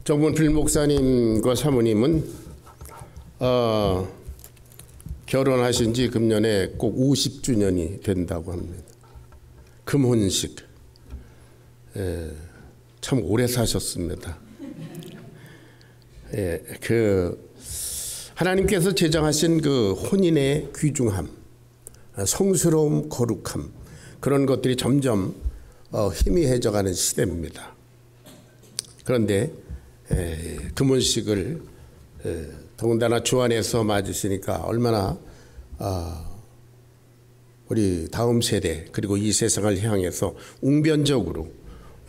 정문필 목사님과 사모님은 결혼하신 지 금년에 꼭 50주년이 된다고 합니다. 금혼식. 참 오래 사셨습니다. 하나님께서 제정하신 그 혼인의 귀중함, 성스러움, 거룩함, 그런 것들이 점점 희미해져가는 시대입니다. 그런데 금혼식을 더군다나 주 안에서 맞으시니까 얼마나 우리 다음 세대 그리고 이 세상을 향해서 웅변적으로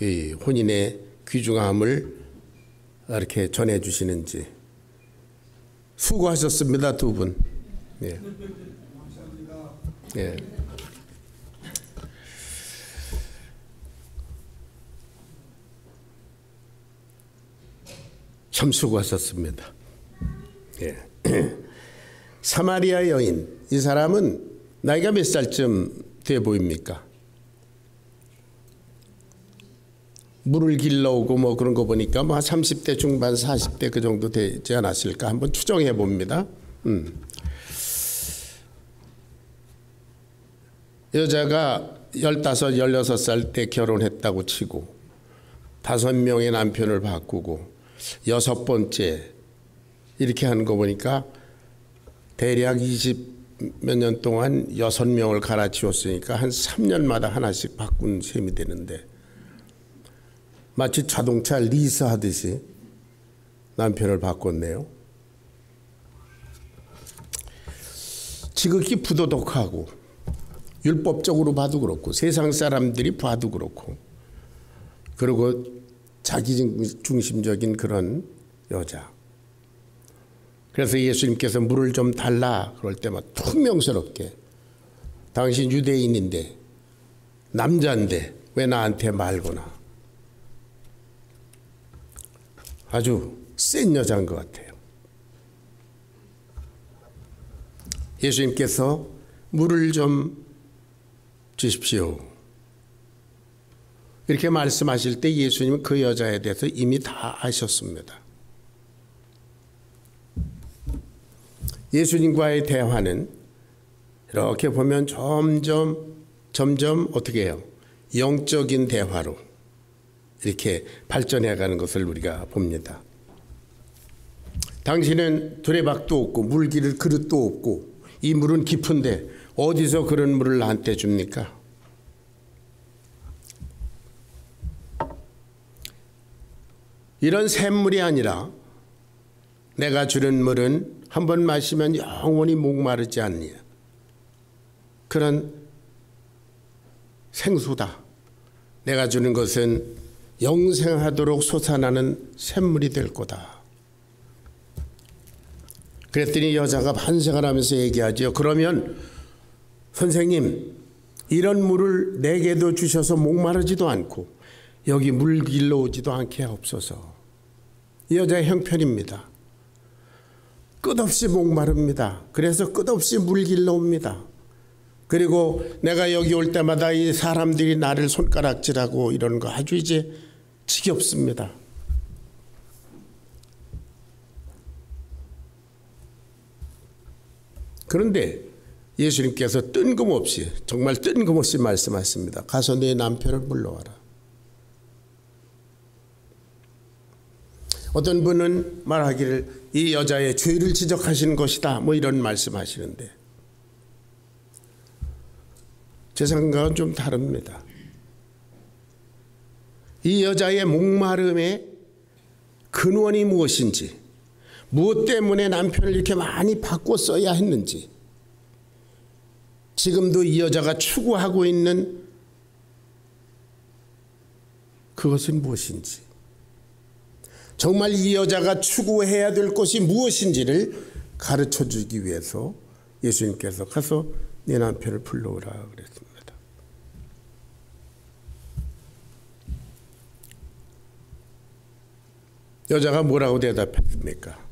이 혼인의 귀중함을 이렇게 전해주시는지. 수고하셨습니다, 두 분. 예. 예. 참 수고하셨습니다. 예. 사마리아 여인, 이 사람은 나이가 몇 살쯤 돼 보입니까? 물을 길러오고 뭐 그런 거 보니까 뭐 30대 중반 40대 그 정도 되지 않았을까 한번 추정해 봅니다. 여자가 15, 16살 때 결혼했다고 치고 5명의 남편을 바꾸고 6번째 이렇게 하는 거 보니까 대략 20몇 년 동안 6명을 갈아치웠으니까 한 3년마다 하나씩 바꾼 셈이 되는데 마치 자동차 리스하듯이 남편을 바꿨네요. 지극히 부도덕하고 율법적으로 봐도 그렇고 세상 사람들이 봐도 그렇고 그리고 자기 중심적인 그런 여자. 그래서 예수님께서 물을 좀 달라 그럴 때마다 퉁명스럽게 당신 유대인인데 남자인데 왜 나한테 말거나. 아주 센 여자인 것 같아요. 예수님께서 물을 좀 주십시오. 이렇게 말씀하실 때 예수님은 그 여자에 대해서 이미 다 아셨습니다. 예수님과의 대화는 이렇게 보면 점점 어떻게 해요? 영적인 대화로 이렇게 발전해가는 것을 우리가 봅니다. 당신은 두레박도 없고 물 기를 그릇도 없고 이 물은 깊은데 어디서 그런 물을 나한테 줍니까? 이런 샘물이 아니라 내가 주는 물은 한 번 마시면 영원히 목마르지 않니. 그런 생수다. 내가 주는 것은 영생하도록 솟아나는 샘물이 될 거다. 그랬더니 여자가 반성을 하면서 얘기하죠. 그러면 선생님, 이런 물을 내게도 주셔서 목마르지도 않고 여기 물 길러오지도 않게 하옵소서. 이 여자의 형편입니다. 끝없이 목마릅니다. 그래서 끝없이 물 길러옵니다. 그리고 내가 여기 올 때마다 이 사람들이 나를 손가락질하고 이런 거 아주 이제 지겹습니다. 그런데 예수님께서 뜬금없이 정말 뜬금없이 말씀하십니다. 가서 내 남편을 불러와라. 어떤 분은 말하기를 이 여자의 죄를 지적하시는 것이다 뭐 이런 말씀하시는데 제 생각은 좀 다릅니다. 이 여자의 목마름의 근원이 무엇인지, 무엇 때문에 남편을 이렇게 많이 바꿨어야 했는지, 지금도 이 여자가 추구하고 있는 그것은 무엇인지, 정말 이 여자가 추구해야 될 것이 무엇인지를 가르쳐 주기 위해서 예수님께서 가서 네 남편을 불러오라 그랬습니다. 여자가 뭐라고 대답했습니까?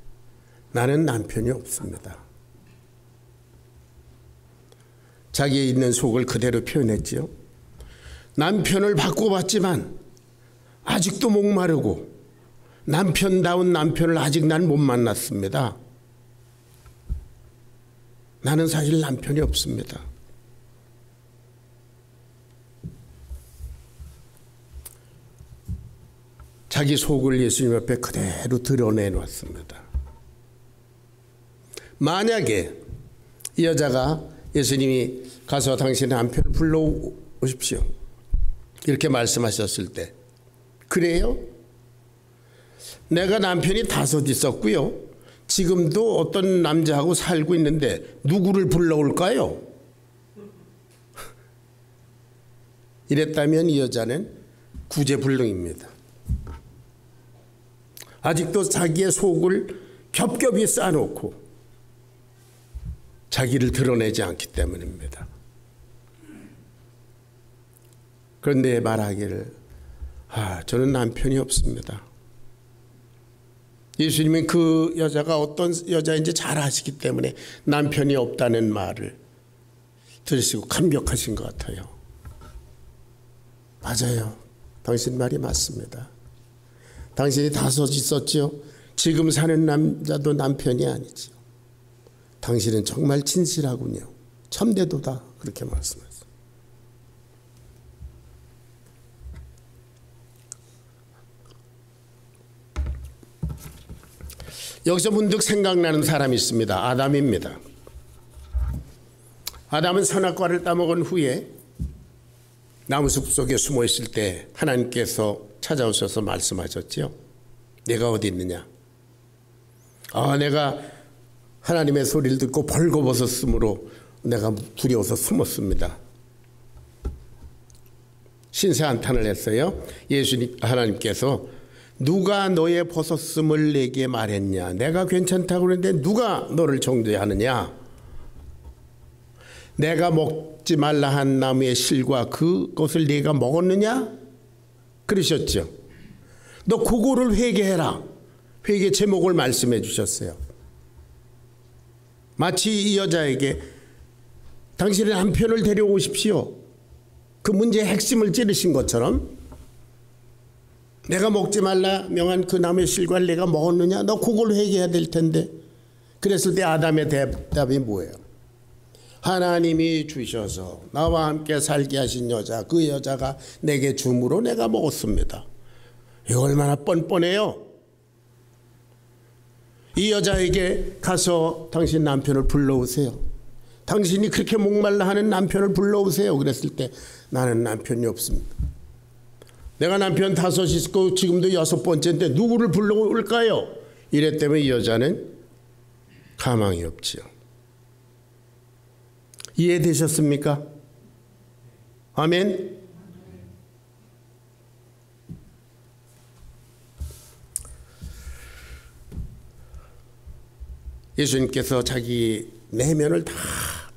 나는 남편이 없습니다. 자기의 있는 속을 그대로 표현했지요. 남편을 바꿔봤지만 아직도 목마르고 남편다운 남편을 아직 난 못 만났습니다. 나는 사실 남편이 없습니다. 자기 속을 예수님 앞에 그대로 드러내놨습니다. 만약에 이 여자가 예수님이 가서 당신의 남편을 불러오십시오 이렇게 말씀하셨을 때, 그래요? 내가 남편이 5 있었고요, 지금도 어떤 남자하고 살고 있는데 누구를 불러올까요? 이랬다면 이 여자는 구제불능입니다. 아직도 자기의 속을 겹겹이 쌓아놓고 자기를 드러내지 않기 때문입니다. 그런데 말하기를, 저는 남편이 없습니다. 예수님은 그 여자가 어떤 여자인지 잘 아시기 때문에 남편이 없다는 말을 들으시고 감격하신 것 같아요. 맞아요. 당신 말이 맞습니다. 당신이 5 있었죠. 지금 사는 남자도 남편이 아니죠. 당신은 정말 진실하군요. 참되도다. 그렇게 말씀하셨어요. 여기서 문득 생각나는 사람이 있습니다. 아담입니다. 아담은 선악과를 따먹은 후에 나무숲 속에 숨어 있을 때 하나님께서 찾아오셔서 말씀하셨죠. 내가 어디 있느냐? 내가 하나님의 소리를 듣고 벌거벗었으므로 내가 두려워서 숨었습니다. 신세 한탄을 했어요. 하나님께서 누가 너의 벗었음을 내게 말했냐? 내가 괜찮다고 그러는데 누가 너를 정죄하느냐? 내가 먹지 말라 한 나무의 실과 그것을 네가 먹었느냐? 그러셨죠. 너 그거를 회개해라. 회개 제목을 말씀해 주셨어요. 마치 이 여자에게 당신의 남편을 데려오십시오, 그 문제의 핵심을 찌르신 것처럼, 내가 먹지 말라 명한 그 나무의 실과를 내가 먹었느냐? 너 그걸 회개해야 될 텐데. 그랬을 때 아담의 대답이 뭐예요? 하나님이 주셔서 나와 함께 살게 하신 여자, 그 여자가 내게 줌으로 내가 먹었습니다. 이거 얼마나 뻔뻔해요. 이 여자에게 가서 당신 남편을 불러오세요. 당신이 그렇게 목말라 하는 남편을 불러오세요. 그랬을 때 나는 남편이 없습니다. 내가 남편 5 있고 지금도 6번째인데 누구를 불러올까요? 이랬다면 이 여자는 가망이 없지요. 이해되셨습니까? 아멘. 예수님께서 자기 내면을 다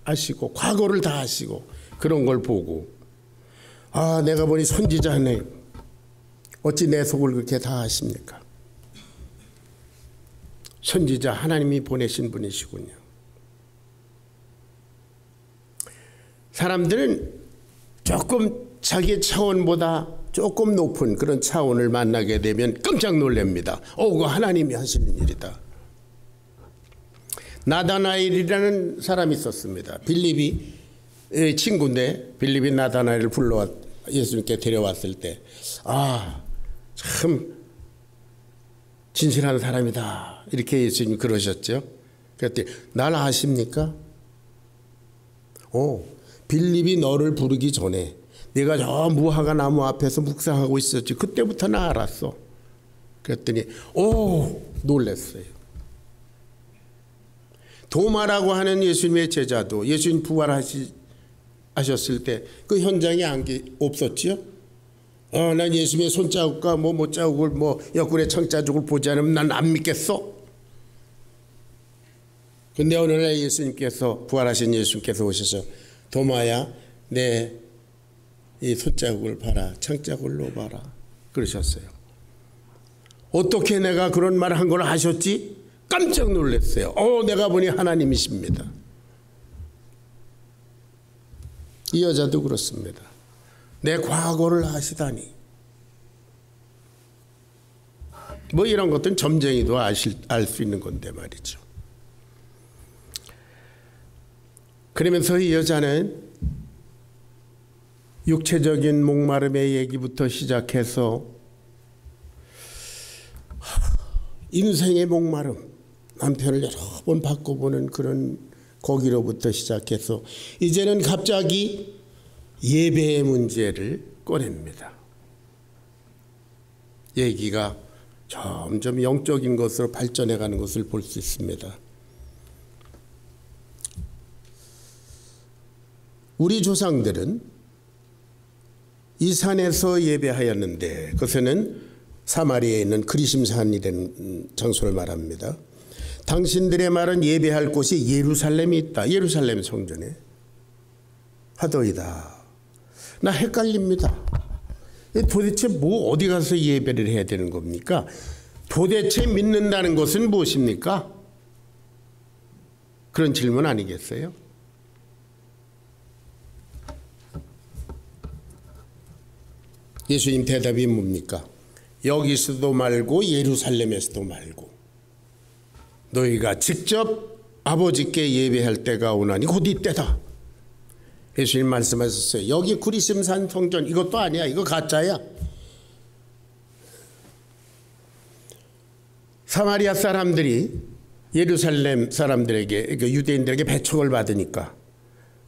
아시고 과거를 다 아시고 그런 걸 보고, 내가 보니 선지자네. 어찌 내 속을 그렇게 다 아십니까? 선지자 하나님이 보내신 분이시군요. 사람들은 조금 자기 차원보다 조금 높은 그런 차원을 만나게 되면 깜짝 놀랍니다. 그거 하나님이 하시는 일이다. 나다나엘이라는 사람이 있었습니다. 빌립이 친구인데 빌립이 나다나엘을 예수님께 데려왔을 때, 참 진실한 사람이다 이렇게 예수님 그러셨죠. 그랬더니 날 아십니까? 빌립이 너를 부르기 전에 네가 저 무화과 나무 앞에서 묵상하고 있었지. 그때부터 나 알았어. 그랬더니 놀랐어요. 도마라고 하는 예수님의 제자도 예수님 부활하셨을 때 그 현장에 없었지요? 난 예수님의 손자국과 못자국을 옆구리에 청자국을 보지 않으면 난 안 믿겠어. 근데 어느 날 예수님께서, 부활하신 예수님께서 오셔서 도마야, 내 이 손자국을 봐라, 창자국을 놓아봐라 그러셨어요. 어떻게 내가 그런 말을 한 걸 아셨지? 깜짝 놀랐어요. 내가 보니 하나님이십니다. 이 여자도 그렇습니다. 내 과거를 아시다니. 뭐 이런 것들은 점쟁이도 알 수 있는 건데 말이죠. 그러면서 이 여자는 육체적인 목마름의 얘기부터 시작해서 인생의 목마름, 남편을 여러 번 바꿔보는 그런 거기로부터 시작해서 이제는 갑자기 예배의 문제를 꺼냅니다. 얘기가 점점 영적인 것으로 발전해가는 것을 볼 수 있습니다. 우리 조상들은 이 산에서 예배하였는데 그것은 사마리아에 있는 그리심산이라는 장소를 말합니다. 당신들의 말은 예배할 곳이 예루살렘이 있다. 예루살렘 성전에. 하더이다. 나 헷갈립니다. 도대체 뭐 어디 가서 예배를 해야 되는 겁니까? 도대체 믿는다는 것은 무엇입니까? 그런 질문 아니겠어요? 예수님 대답이 뭡니까? 여기서도 말고 예루살렘에서도 말고 너희가 직접 아버지께 예배할 때가 오나니 곧 이때다. 예수님 말씀하셨어요. 여기 구리심산 성전 이것도 아니야. 이거 가짜야. 사마리아 사람들이 예루살렘 사람들에게 유대인들에게 배척을 받으니까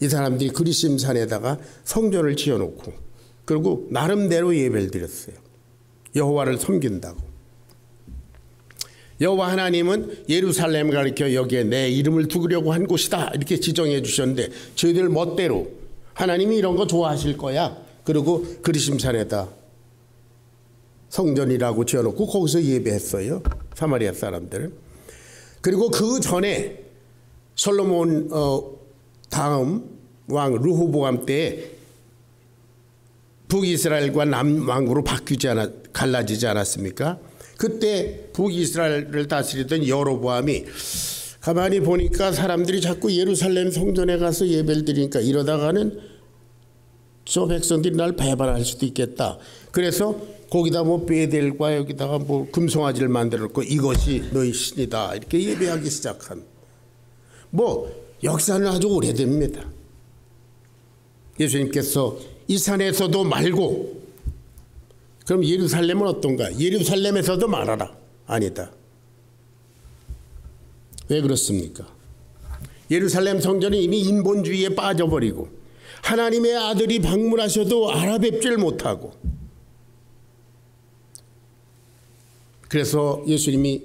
이 사람들이 구리심산에다가 성전을 지어놓고 그리고 나름대로 예배를 드렸어요. 여호와를 섬긴다고. 여호와 하나님은 예루살렘 가리켜 여기에 내 이름을 두려고 한 곳이다 이렇게 지정해 주셨는데 저희들 멋대로 하나님이 이런 거 좋아하실 거야. 그리고 그리심산에다 성전이라고 지어놓고 거기서 예배했어요. 사마리아 사람들은. 그리고 그 전에 솔로몬 다음 왕 르호보암 때에 북이스라엘과 남왕국으로 갈라지지 않았습니까? 그때 북이스라엘을 다스리던 여로보암이 가만히 보니까 사람들이 자꾸 예루살렘 성전에 가서 예배를 드리니까 이러다가는 저 백성들이 날 배반할 수도 있겠다. 그래서 거기다 뭐 베델과 여기다가 뭐 금송아지를 만들었고 이것이 너희 신이다 이렇게 예배하기 시작한 뭐 역사는 아주 오래됩니다. 예수님께서 이 산에서도 말고 그럼 예루살렘은 어떤가? 예루살렘에서도 말하라. 아니다. 왜 그렇습니까? 예루살렘 성전은 이미 인본주의에 빠져버리고 하나님의 아들이 방문하셔도 알아뵙질 못하고 그래서 예수님이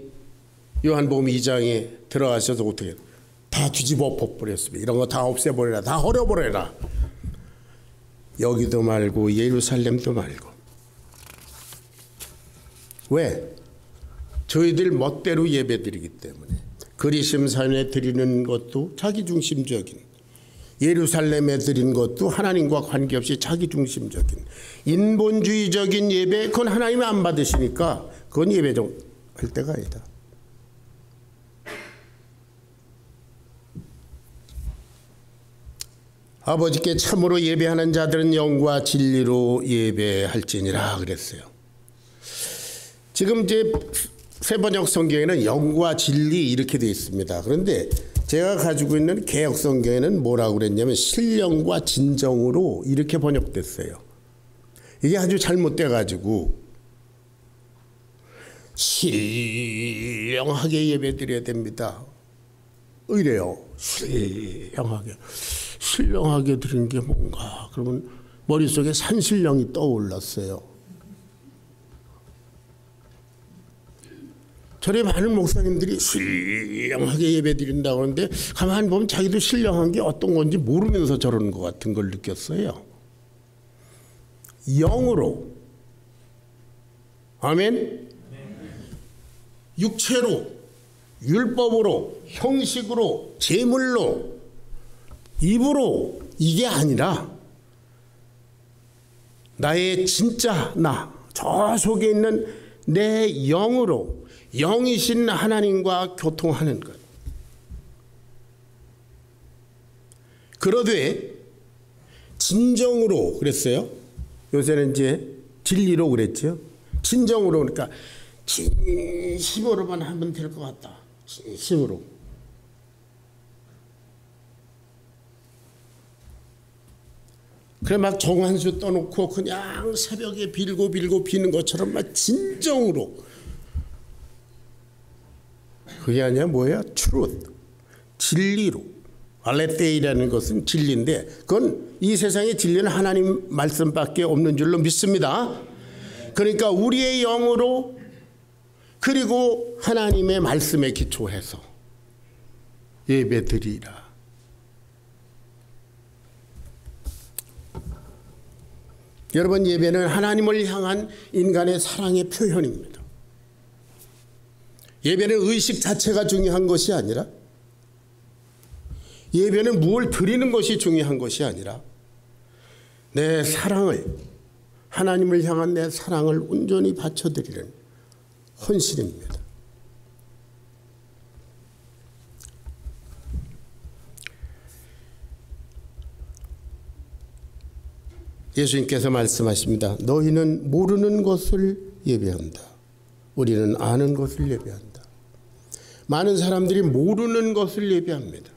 요한복음 2장에 들어가셔서 어떻게 다 뒤집어 엎어버렸습니다. 이런 거 다 없애버려라. 다 헐어버려라. 여기도 말고 예루살렘도 말고. 왜? 저희들 멋대로 예배드리기 때문에. 그리심산에 드리는 것도 자기중심적인, 예루살렘에 드린 것도 하나님과 관계없이 자기중심적인 인본주의적인 예배, 그건 하나님이 안 받으시니까 그건 예배 좀 할 때가 아니다. 아버지께 참으로 예배하는 자들은 영과 진리로 예배할지니라 그랬어요. 지금 이제 새번역 성경에는 영과 진리 이렇게 되어 있습니다. 그런데 제가 가지고 있는 개역 성경에는 뭐라고 그랬냐면 신령과 진정으로 이렇게 번역됐어요. 이게 아주 잘못돼 가지고 신령하게 예배드려야 됩니다. 이래요. 신령하게 드린 게 뭔가 그러면 머릿속에 산신령이 떠올랐어요. 저래 많은 목사님들이 신령하게 예배 드린다고 하는데 가만히 보면 자기도 신령한 게 어떤 건지 모르면서 저러는 것 같은 걸 느꼈어요. 영으로, 아멘. 육체로, 율법으로, 형식으로, 제물로, 입으로 이게 아니라 나의 진짜 나, 저 속에 있는 내 영으로 영이신 하나님과 교통하는 것. 그러되 진정으로 그랬어요. 요새는 이제 진리로 그랬죠. 진정으로 그러니까 진심으로만 하면 될 것 같다. 진심으로. 그래 막 정한수 떠놓고 그냥 새벽에 빌고 비는 것처럼 막 진정으로. 그게 아니야 뭐야? truth. 진리로. 알레테이라는 것은 진리인데 그건 이 세상의 진리는 하나님 말씀밖에 없는 줄로 믿습니다. 그러니까 우리의 영으로 그리고 하나님의 말씀에 기초해서 예배드리라. 여러분, 예배는 하나님을 향한 인간의 사랑의 표현입니다. 예배는 의식 자체가 중요한 것이 아니라, 예배는 무엇을 드리는 것이 중요한 것이 아니라 내 사랑을, 하나님을 향한 내 사랑을 온전히 바쳐드리는 헌신입니다. 예수님께서 말씀하십니다. 너희는 모르는 것을 예배한다. 우리는 아는 것을 예배한다. 많은 사람들이 모르는 것을 예배합니다.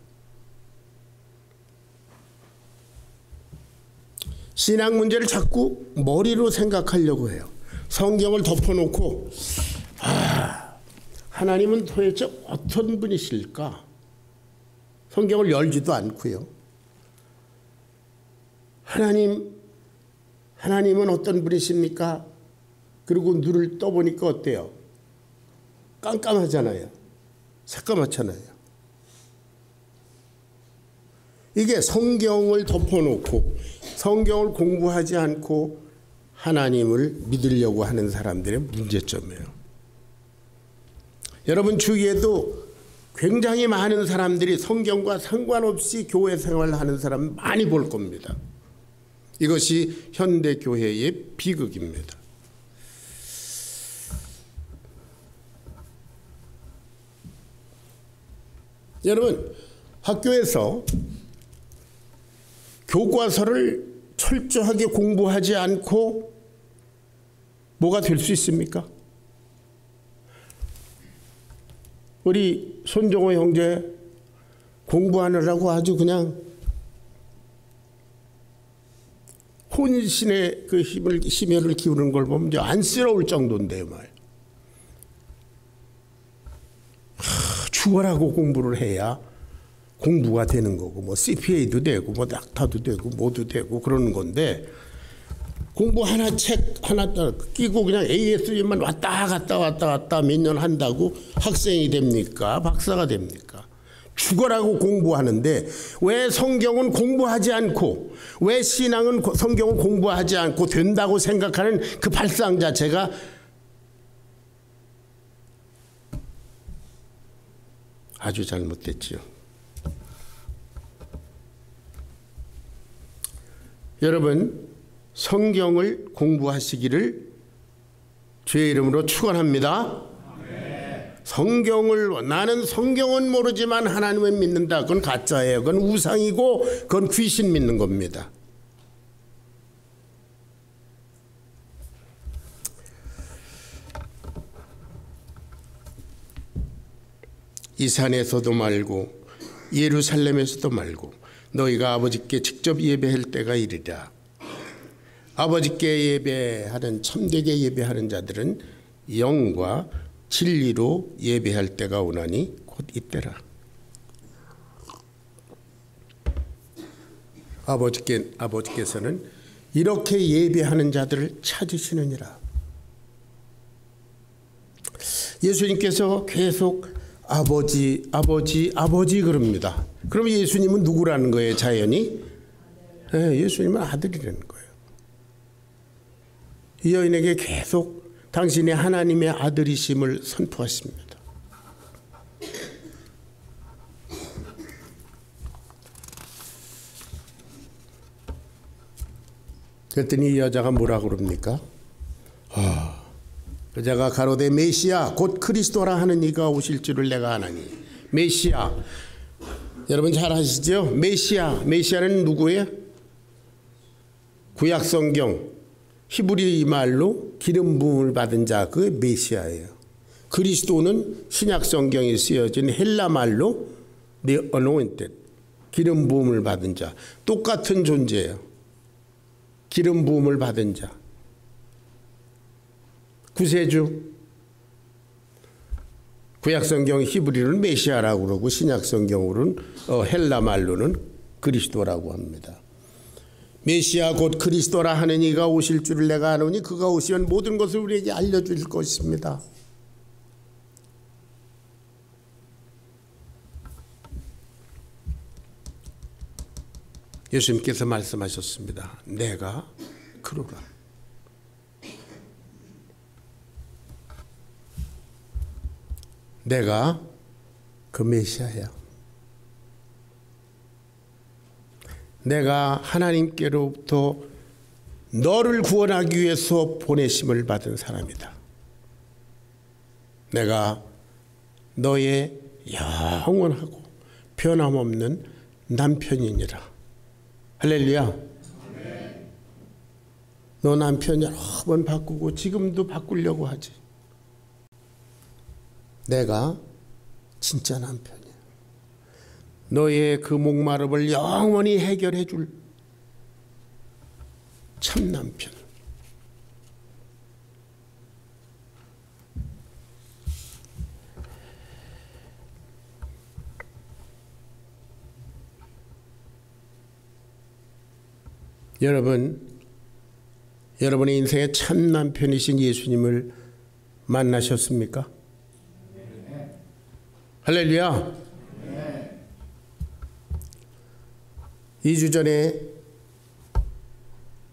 신앙 문제를 자꾸 머리로 생각하려고 해요. 성경을 덮어놓고 하나님은 도대체 어떤 분이실까? 성경을 열지도 않고요. 하나님은 어떤 분이십니까? 그리고 눈을 떠보니까 어때요? 깜깜하잖아요. 새까맣잖아요. 이게 성경을 덮어놓고 성경을 공부하지 않고 하나님을 믿으려고 하는 사람들의 문제점이에요. 여러분 주위에도 굉장히 많은 사람들이 성경과 상관없이 교회 생활을 하는 사람 많이 볼 겁니다. 이것이 현대교회의 비극입니다. 여러분, 학교에서 교과서를 철저하게 공부하지 않고 뭐가 될 수 있습니까? 우리 손정호 형제 공부하느라고 아주 그냥 혼신의 그 심혈을 기울이는 걸 보면 이제 안쓰러울 정도인데요, 말. 죽어라고 공부를 해야 공부가 되는 거고, 뭐 CPA도 되고, 뭐 낙타도 되고, 뭐도 되고 그러는 건데, 공부 하나 책 하나 끼고 그냥 AS만 왔다 갔다 몇 년 한다고 학생이 됩니까? 박사가 됩니까? 죽어라고 공부하는데 왜 성경은 공부하지 않고, 왜 신앙은 성경을 공부하지 않고 된다고 생각하는 그 발상 자체가 아주 잘못됐지요. 여러분, 성경을 공부하시기를 주의 이름으로 축원합니다. 나는 성경은 모르지만 하나님은 믿는다. 그건 가짜예요. 그건 우상이고 그건 귀신 믿는 겁니다. 이 산에서도 말고 예루살렘에서도 말고 너희가 아버지께 직접 예배할 때가 이르리라. 아버지께 예배하는, 참되게 예배하는 자들은 영과 진리로 예배할 때가 오나니 곧 이때라. 아버지께서는 이렇게 예배하는 자들을 찾으시느니라. 예수님께서 계속 아버지 그럽니다. 그럼 예수님은 누구라는 거예요, 자연이? 네, 예수님은 아들이라는 거예요. 이 여인에게 계속 당신이 하나님의 아들이심을 선포하십니다. 그랬더니 이 여자가 뭐라 그럽니까? 여자가 가로되 메시아 곧 그리스도라 하는 이가 오실 줄을 내가 아나니. 메시아, 여러분 잘 아시죠? 메시아는 누구예요? 구약 성경 히브리 말로 기름 부음을 받은 자, 그게 메시아예요. 그리스도는 신약 성경에 쓰여진 헬라 말로 the anointed, 기름 부음을 받은 자, 똑같은 존재예요. 기름 부음을 받은 자. 구세주. 구약 성경 히브리로는 메시아라고 그러고 신약 성경으로는 헬라 말로는 그리스도라고 합니다. 메시아 곧 그리스도라 하는 이가 오실 줄을 내가 아노니 그가 오시면 모든 것을 우리에게 알려줄 것입니다. 예수님께서 말씀하셨습니다. 내가 그러라. 내가 그 메시아야. 내가 하나님께로부터 너를 구원하기 위해서 보내심을 받은 사람이다. 내가 너의 영원하고 변함없는 남편이니라. 할렐루야. 너 남편 여러 번 바꾸고 지금도 바꾸려고 하지. 내가 진짜 남편이야. 너의 그 목마름을 영원히 해결해 줄 참 남편. 여러분의 인생의 참 남편이신 예수님을 만나셨습니까? 할렐루야. 2주 전에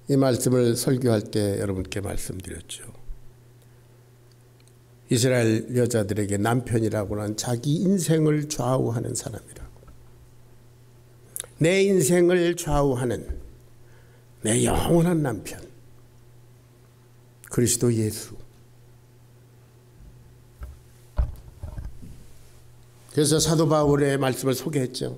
이 말씀을 설교할 때 여러분께 말씀드렸죠. 이스라엘 여자들에게 남편이라고는 자기 인생을 좌우하는 사람이라고. 내 인생을 좌우하는 내 영원한 남편, 그리스도 예수. 그래서 사도 바울의 말씀을 소개했죠.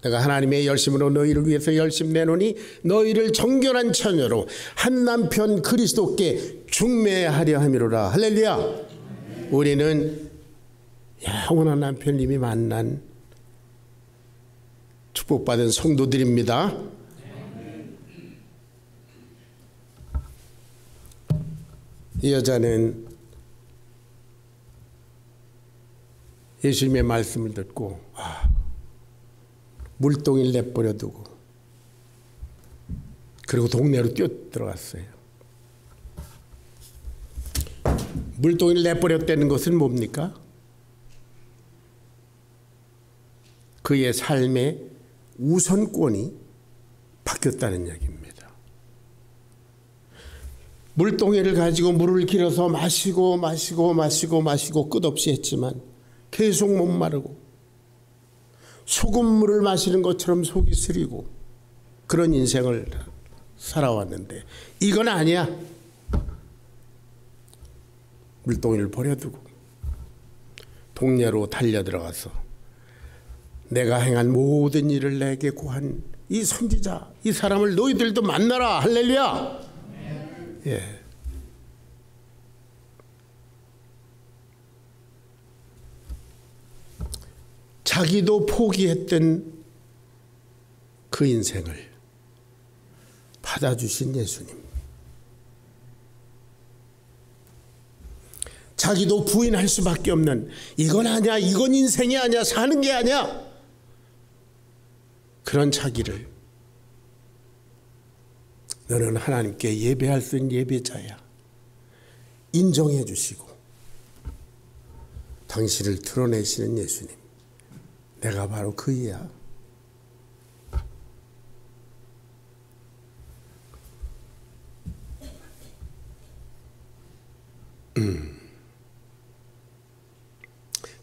내가 하나님의 열심으로 너희를 위해서 열심 내노니 너희를 정결한 처녀로 한 남편 그리스도께 중매하려 함이로라. 할렐루야. 우리는 영원한 남편 이미 만난 축복받은 성도들입니다. 이 여자는 예수님의 말씀을 듣고 물동이를 내버려 두고 그리고 동네로 뛰어 들어갔어요. 물동이를 내버렸다는 것은 뭡니까? 그의 삶의 우선권이 바뀌었다는 얘기입니다. 물동이를 가지고 물을 길어서 마시고 끝없이 했지만 계속 목마르고 소금물을 마시는 것처럼 속이 쓰리고 그런 인생을 살아왔는데 이건 아니야. 물동이를 버려두고 동네로 달려들어가서 내가 행한 모든 일을 내게 고한 이 선지자, 이 사람을 너희들도 만나라. 할렐루야. 예. 자기도 포기했던 그 인생을 받아주신 예수님. 자기도 부인할 수밖에 없는 이건 아니야, 이건 인생이 아니야, 사는 게 아니야. 그런 자기를 너는 하나님께 예배할 수 있는 예배자야. 인정해 주시고 당신을 드러내시는 예수님. 내가 바로 그이야.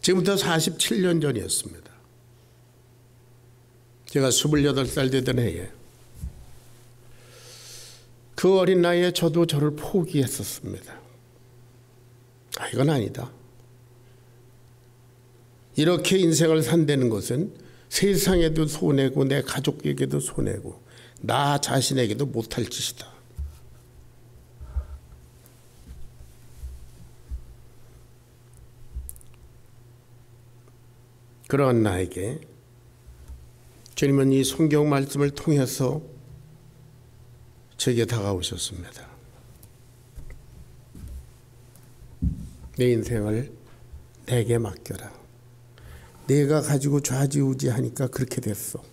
지금부터 47년 전이었습니다. 제가 28살 되던 해에 그 어린 나이에 저도 저를 포기했었습니다. 이건 아니다. 이렇게 인생을 산다는 것은 세상에도 손해고 내 가족에게도 손해고 나 자신에게도 못할 짓이다. 그러한 나에게 주님은 이 성경 말씀을 통해서 제게 다가오셨습니다. 내 인생을 내게 맡겨라. 내가 가지고 좌지우지하니까 그렇게 됐어.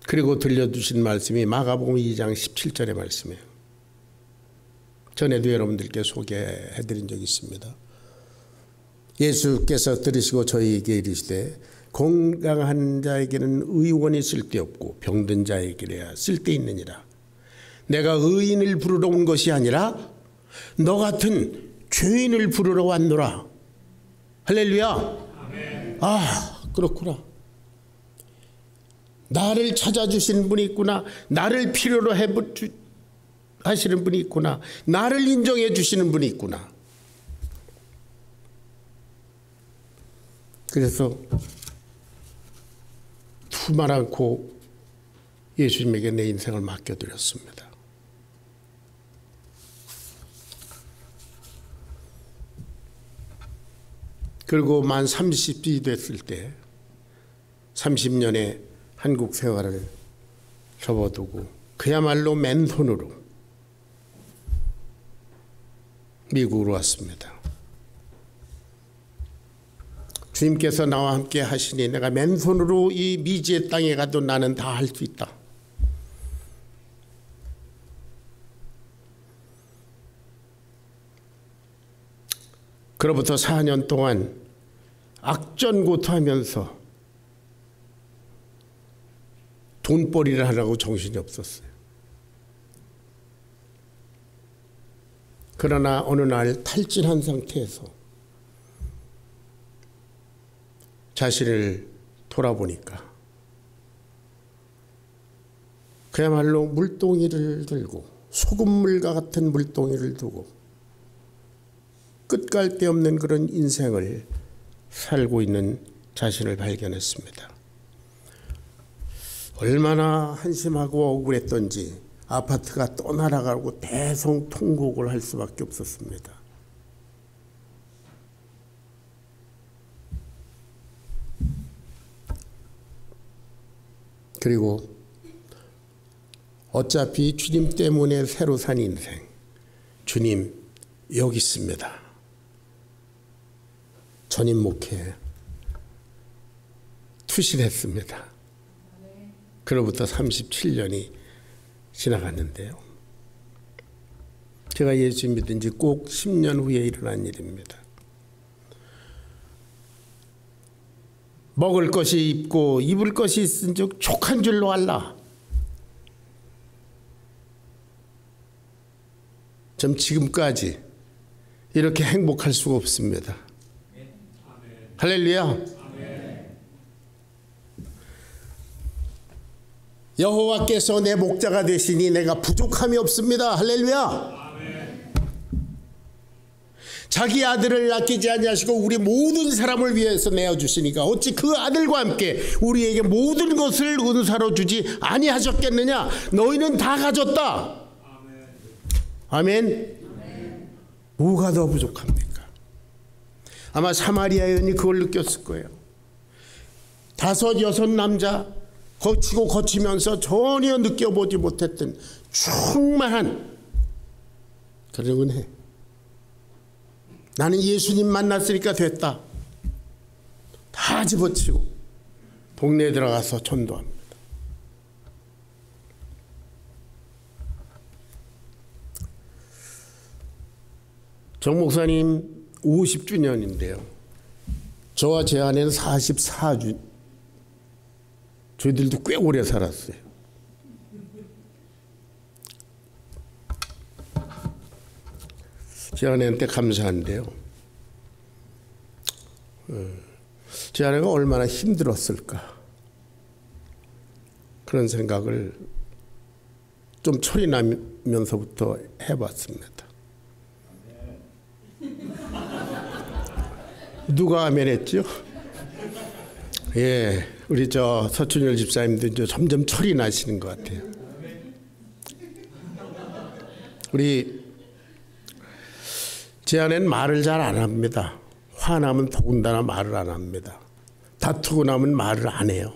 그리고 들려주신 말씀이 마가복음 2장 17절의 말씀이에요. 전에도 여러분들께 소개해드린 적이 있습니다. 예수께서 들으시고 저희에게 이르시되 건강한 자에게는 의원이 쓸데없고 병든 자에게야 쓸데있느니라. 내가 의인을 부르러 온 것이 아니라 너 같은 죄인을 부르러 왔노라. 할렐루야. 아멘. 아, 그렇구나. 나를 찾아주신 분이 있구나. 나를 필요로 하시는 분이 있구나. 나를 인정해 주시는 분이 있구나. 그래서 두말 않고 예수님에게 내 인생을 맡겨드렸습니다. 그리고 만 30이 됐을 때 30년의 한국 생활을 접어두고 그야말로 맨손으로 미국으로 왔습니다. 주님께서 나와 함께 하시니 내가 맨손으로 이 미지의 땅에 가도 나는 다 할 수 있다. 그로부터 4년 동안 악전고투하면서 돈벌이를 하려고 정신이 없었어요. 그러나 어느 날 탈진한 상태에서 자신을 돌아보니까 그야말로 물동이를 들고 소금물과 같은 물동이를 두고 끝갈 데 없는 그런 인생을 살고 있는 자신을 발견했습니다. 얼마나 한심하고 억울했던지 아파트가 떠나가고 대성통곡을 할 수밖에 없었습니다. 그리고 어차피 주님 때문에 새로 산 인생, 주님 여기 있습니다. 전임 목회에 투신했습니다. 그로부터 37년이 지나갔는데요. 제가 예수 믿은 지 꼭 10년 후에 일어난 일입니다. 먹을 것이 있고 입을 것이 있은즉 족한 줄로 알라. 좀 지금까지 이렇게 행복할 수가 없습니다. 할렐루야. 여호와께서 내 목자가 되시니 내가 부족함이 없습니다. 할렐루야. 자기 아들을 아끼지 아니하시고 우리 모든 사람을 위해서 내어주시니까 어찌 그 아들과 함께 우리에게 모든 것을 은사로 주지 아니하셨겠느냐. 너희는 다 가졌다. 아멘. 뭐가 더 부족합니까? 아마 사마리아 여인이 그걸 느꼈을 거예요. 5, 6 남자 거치고 거치면서 전혀 느껴보지 못했던 충만한 그런 은혜. 나는 예수님 만났으니까 됐다. 다 집어치고 동네에 들어가서 전도합니다. 정 목사님 50주년인데요. 저와 제 아내는 44주. 저희들도 꽤 오래 살았어요. 제 아내한테 감사한데요. 제 아내가 얼마나 힘들었을까. 그런 생각을 좀 철이 나면서부터 해봤습니다. 누가 아멘했죠? 예, 우리 저 서춘열 집사님도 이제 점점 철이 나시는 것 같아요. 우리 제 아내는 말을 잘 안 합니다. 화나면 더군다나 말을 안 합니다. 다투고 나면 말을 안 해요.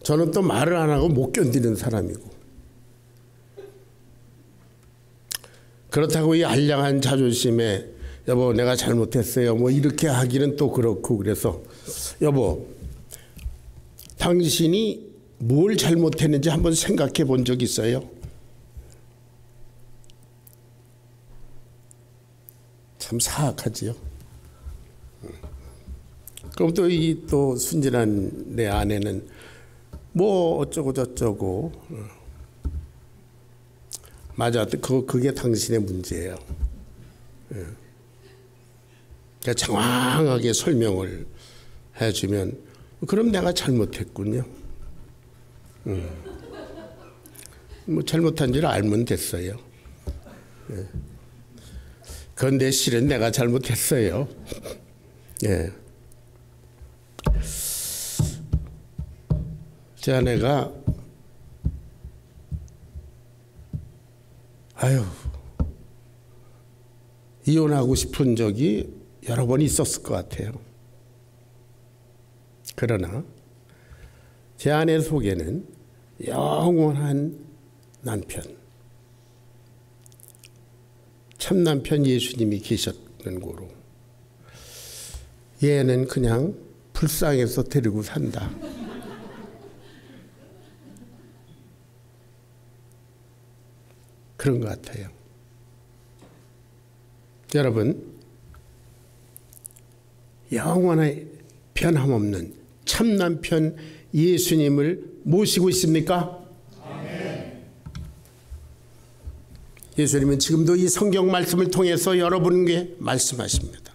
저는 또 말을 안 하고 못 견디는 사람이고, 그렇다고 이 알량한 자존심에 여보 내가 잘못했어요 뭐 이렇게 하기는 또 그렇고, 그래서 여보 당신이 뭘 잘못했는지 한번 생각해 본 적 있어요? 참 사악하지요. 그럼 또 이 또 순진한 내 아내는 뭐 어쩌고 저쩌고, 맞아, 그게 당신의 문제예요. 그러니까 정확하게 설명을 해주면 그럼 내가 잘못했군요. 뭐 잘못한 줄 알면 됐어요. 그런데 실은 내가 잘못했어요. 예. 제 아내가 이혼하고 싶은 적이 여러 번 있었을 것 같아요. 그러나 제 아내 속에는 영원한 남편, 참 남편 예수님이 계셨는 거로 얘는 그냥 불쌍해서 데리고 산다. 그런 것 같아요. 여러분, 영원한 변함없는 참 남편 예수님을 모시고 있습니까? 아멘. 예수님은 지금도 이 성경 말씀을 통해서 여러분에게 말씀하십니다.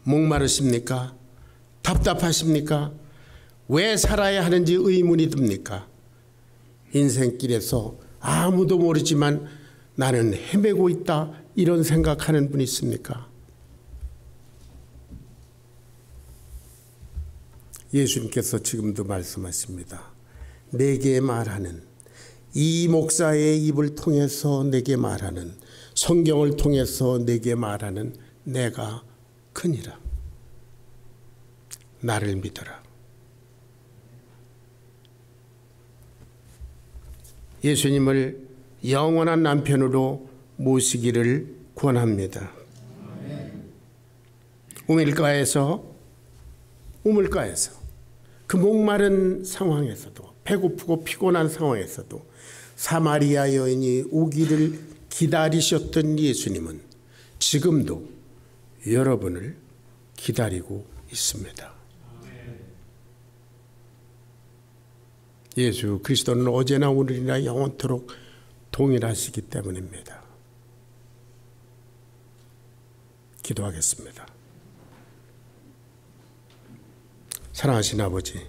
목마르십니까? 답답하십니까? 왜 살아야 하는지 의문이 듭니까? 인생길에서 아무도 모르지만 나는 헤매고 있다, 이런 생각하는 분 있습니까? 예수님께서 지금도 말씀하십니다. 내게 말하는, 이 목사의 입을 통해서 내게 말하는, 성경을 통해서 내게 말하는 내가 크니라. 나를 믿어라. 예수님을 영원한 남편으로 모시기를 권합니다. 우물가에서 그 목마른 상황에서도, 배고프고 피곤한 상황에서도 사마리아 여인이 오기를 기다리셨던 예수님은 지금도 여러분을 기다리고 있습니다. 예수 그리스도는 어제나 오늘이나 영원토록 동일하시기 때문입니다. 기도하겠습니다. 사랑하신 아버지,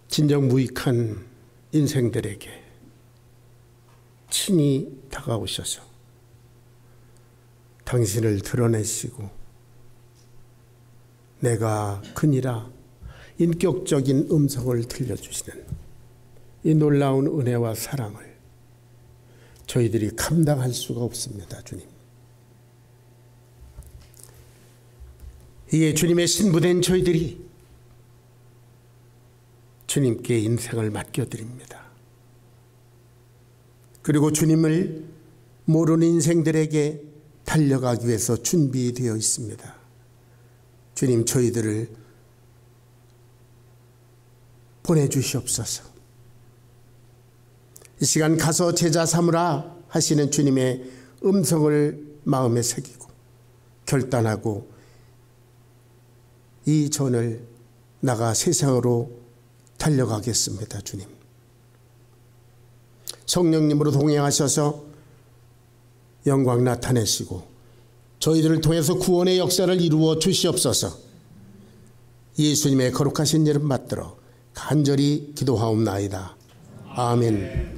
진정 무익한 인생들에게 친히 다가오셔서 당신을 드러내시고 내가 크니라 인격적인 음성을 들려주시는 이 놀라운 은혜와 사랑을 저희들이 감당할 수가 없습니다. 주님, 이에 주님의 신부된 저희들이 주님께 인생을 맡겨드립니다. 그리고 주님을 모르는 인생들에게 달려가기 위해서 준비되어 있습니다. 주님, 저희들을 보내주시옵소서. 이 시간 가서 제자 삼으라 하시는 주님의 음성을 마음에 새기고 결단하고 이 전을 나가 세상으로 달려가겠습니다. 주님, 성령님으로 동행하셔서 영광 나타내시고 저희들을 통해서 구원의 역사를 이루어 주시옵소서. 예수님의 거룩하신 이름 받들어 간절히 기도하옵나이다. 아멘.